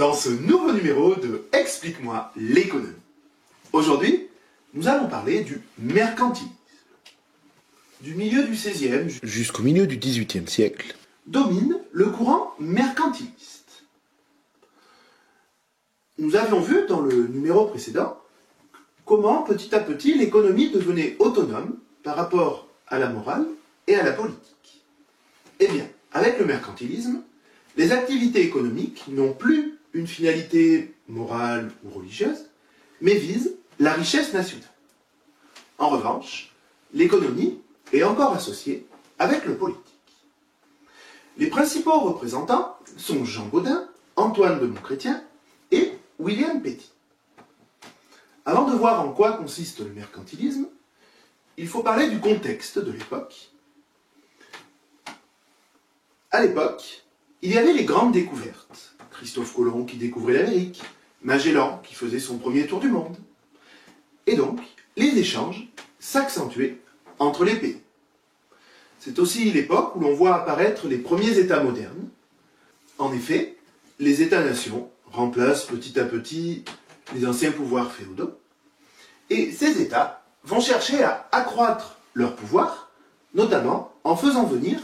dans ce nouveau numéro de Explique-moi l'économie. Aujourd'hui, nous allons parler du mercantilisme. Du milieu du XVIe jusqu'au milieu du XVIIIe siècle, domine le courant mercantiliste. Nous avions vu dans le numéro précédent comment petit à petit l'économie devenait autonome par rapport à la morale et à la politique. Eh bien, avec le mercantilisme, les activités économiques n'ont plus une finalité morale ou religieuse, mais visent la richesse nationale. En revanche, l'économie est encore associée avec le politique. Les principaux représentants sont Jean Bodin, Antoine de Montchrétien et William Petit. Avant de voir en quoi consiste le mercantilisme, il faut parler du contexte de l'époque. À l'époque, il y avait les grandes découvertes. Christophe Colomb qui découvrait l'Amérique, Magellan qui faisait son premier tour du monde. Et donc, les échanges s'accentuaient entre les pays. C'est aussi l'époque où l'on voit apparaître les premiers États modernes. En effet, les États-nations remplacent petit à petit les anciens pouvoirs féodaux. Et ces États vont chercher à accroître leur pouvoir, notamment en faisant venir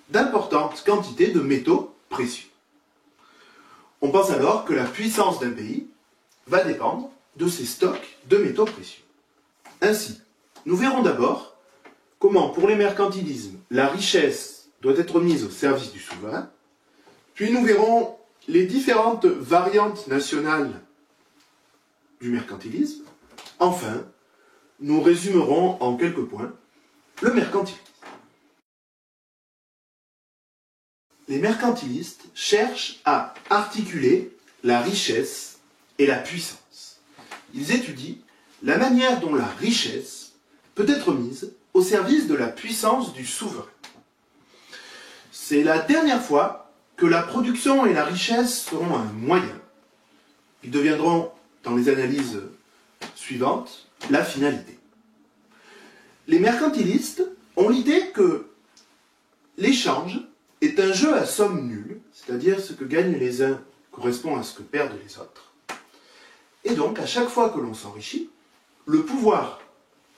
d'importantes quantités de métaux précieux. On pense alors que la puissance d'un pays va dépendre de ses stocks de métaux précieux. Ainsi, nous verrons d'abord comment, pour les mercantilismes, la richesse doit être mise au service du souverain, puis nous verrons les différentes variantes nationales du mercantilisme. Enfin, nous résumerons en quelques points le mercantilisme. Les mercantilistes cherchent à articuler la richesse et la puissance. Ils étudient la manière dont la richesse peut être mise au service de la puissance du souverain. C'est la dernière fois que la production et la richesse seront un moyen. Ils deviendront, dans les analyses suivantes, la finalité. Les mercantilistes ont l'idée que l'échange est un jeu à somme nulle, c'est-à-dire ce que gagnent les uns correspond à ce que perdent les autres. Et donc, à chaque fois que l'on s'enrichit, le pouvoir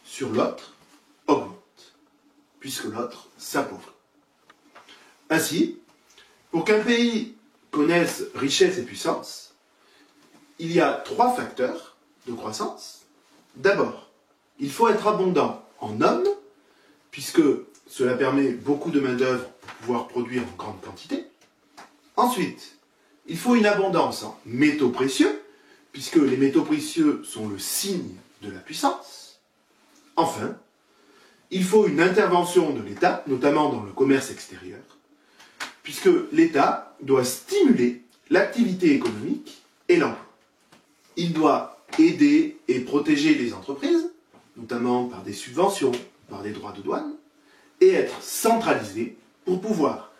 sur l'autre augmente, puisque l'autre s'appauvrit. Ainsi, pour qu'un pays connaisse richesse et puissance, il y a 3 facteurs de croissance. D'abord, il faut être abondant en hommes, puisque cela permet beaucoup de main-d'œuvre pour pouvoir produire en grande quantité. Ensuite, il faut une abondance en métaux précieux, puisque les métaux précieux sont le signe de la puissance. Enfin, il faut une intervention de l'État, notamment dans le commerce extérieur, puisque l'État doit stimuler l'activité économique et l'emploi. Il doit aider et protéger les entreprises, notamment par des subventions, par des droits de douane, et être centralisé pour pouvoir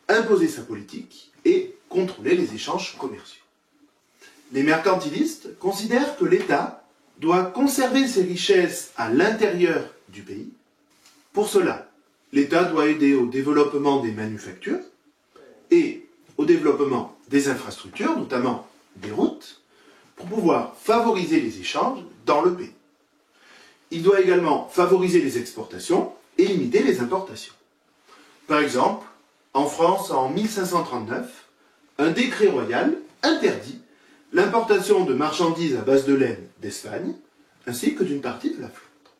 imposer sa politique et contrôler les échanges commerciaux. Les mercantilistes considèrent que l'État doit conserver ses richesses à l'intérieur du pays. Pour cela, l'État doit aider au développement des manufactures et au développement des infrastructures, notamment des routes, pour pouvoir favoriser les échanges dans le pays. Il doit également favoriser les exportations et limiter les importations. Par exemple, en France, en 1539, un décret royal interdit l'importation de marchandises à base de laine d'Espagne, ainsi que d'une partie de la Flandre.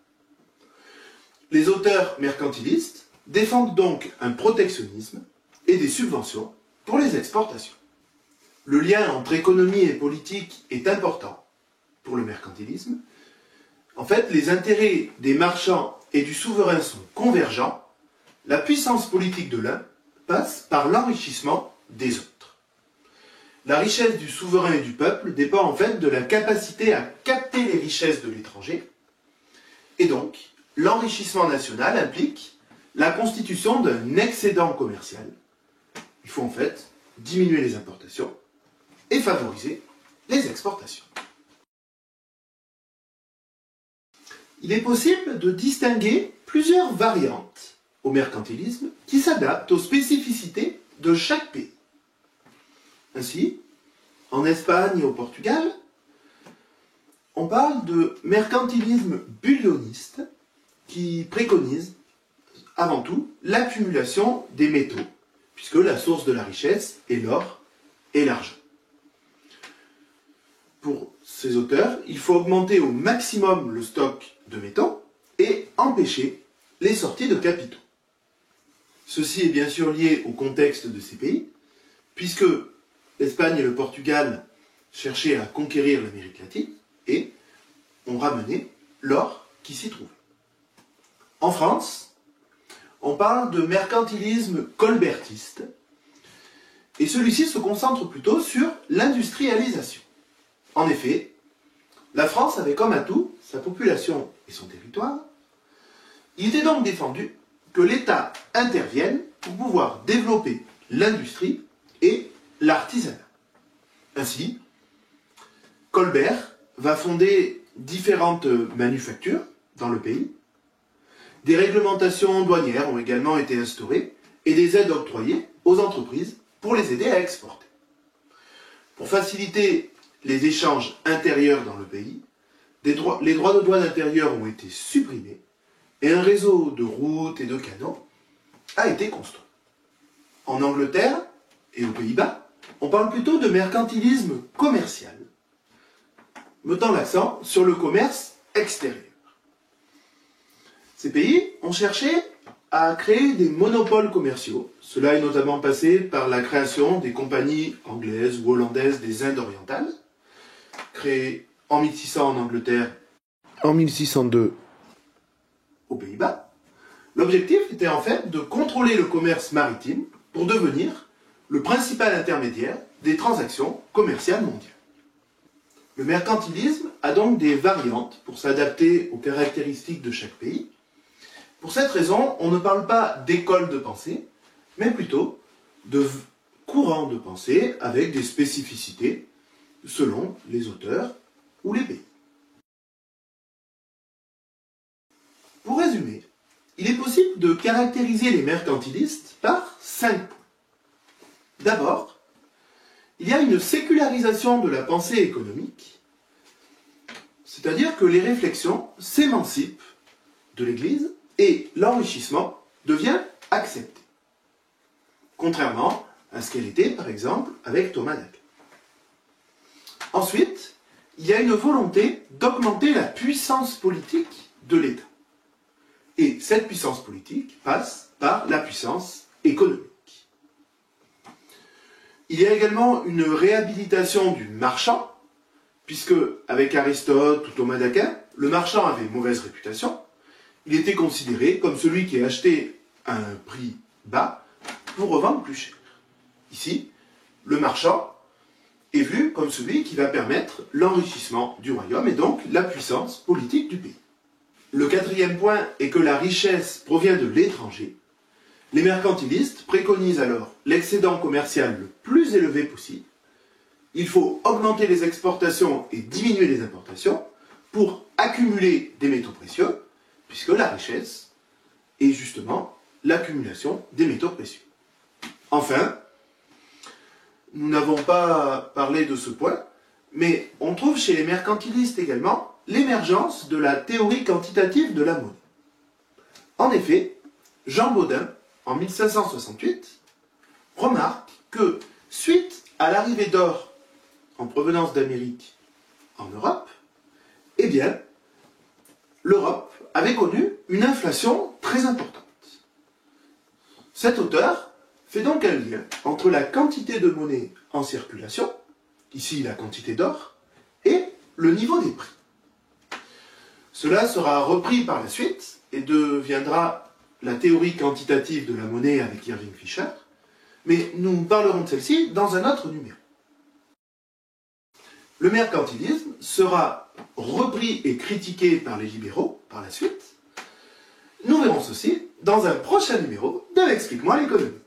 Les auteurs mercantilistes défendent donc un protectionnisme et des subventions pour les exportations. Le lien entre économie et politique est important pour le mercantilisme. En fait, les intérêts des marchands et du souverain sont convergents. La puissance politique de l'un passe par l'enrichissement des autres. La richesse du souverain et du peuple dépend en fait de la capacité à capter les richesses de l'étranger. Et donc, l'enrichissement national implique la constitution d'un excédent commercial. Il faut en fait diminuer les importations et favoriser les exportations. Il est possible de distinguer plusieurs variantes au mercantilisme qui s'adaptent aux spécificités de chaque pays. Ainsi, en Espagne et au Portugal, on parle de mercantilisme bullioniste qui préconise avant tout l'accumulation des métaux, puisque la source de la richesse est l'or et l'argent. Pour ces auteurs, il faut augmenter au maximum le stock de métaux et empêcher les sorties de capitaux. Ceci est bien sûr lié au contexte de ces pays, puisque l'Espagne et le Portugal cherchaient à conquérir l'Amérique latine et ont ramené l'or qui s'y trouvait. En France, on parle de mercantilisme colbertiste, et celui-ci se concentre plutôt sur l'industrialisation. En effet, la France avait comme atout sa population et son territoire. Il était donc défendu que l'État intervienne pour pouvoir développer l'industrie et l'artisanat. Ainsi, Colbert va fonder différentes manufactures dans le pays. Des réglementations douanières ont également été instaurées et des aides octroyées aux entreprises pour les aider à exporter. Pour faciliter les échanges intérieurs dans le pays, les droits de douane intérieurs ont été supprimés et un réseau de routes et de canaux a été construit. En Angleterre et aux Pays-Bas, on parle plutôt de mercantilisme commercial, mettant l'accent sur le commerce extérieur. Ces pays ont cherché à créer des monopoles commerciaux. Cela est notamment passé par la création des compagnies anglaises ou hollandaises des Indes orientales, créées en 1600 en Angleterre, En 1602, aux Pays-Bas. L'objectif était en fait de contrôler le commerce maritime pour devenir le principal intermédiaire des transactions commerciales mondiales. Le mercantilisme a donc des variantes pour s'adapter aux caractéristiques de chaque pays. Pour cette raison, on ne parle pas d'école de pensée, mais plutôt de courants de pensée avec des spécificités selon les auteurs ou les pays. Pour résumer, il est possible de caractériser les mercantilistes par 5 points. D'abord, il y a une sécularisation de la pensée économique, c'est-à-dire que les réflexions s'émancipent de l'Église et l'enrichissement devient accepté, contrairement à ce qu'elle était, par exemple, avec Thomas d'Aquin. Ensuite, il y a une volonté d'augmenter la puissance politique de l'État. Et cette puissance politique passe par la puissance économique. Il y a également une réhabilitation du marchand, puisque avec Aristote ou Thomas d'Aquin, le marchand avait mauvaise réputation. Il était considéré comme celui qui achetait à un prix bas pour revendre plus cher. Ici, le marchand est vu comme celui qui va permettre l'enrichissement du royaume et donc la puissance politique du pays. Le quatrième point est que la richesse provient de l'étranger. Les mercantilistes préconisent alors l'excédent commercial le plus élevé possible. Il faut augmenter les exportations et diminuer les importations pour accumuler des métaux précieux, puisque la richesse est justement l'accumulation des métaux précieux. Enfin, nous n'avons pas parlé de ce point, mais on trouve chez les mercantilistes également l'émergence de la théorie quantitative de la monnaie. En effet, Jean Baudin, en 1568, remarque que, suite à l'arrivée d'or en provenance d'Amérique en Europe, eh bien, l'Europe avait connu une inflation très importante. Cet auteur fait donc un lien entre la quantité de monnaie en circulation, ici la quantité d'or, et le niveau des prix. Cela sera repris par la suite et deviendra la théorie quantitative de la monnaie avec Irving Fisher, mais nous parlerons de celle-ci dans un autre numéro. Le mercantilisme sera repris et critiqué par les libéraux par la suite. Nous verrons ceci dans un prochain numéro de l'Explique-moi l'économie.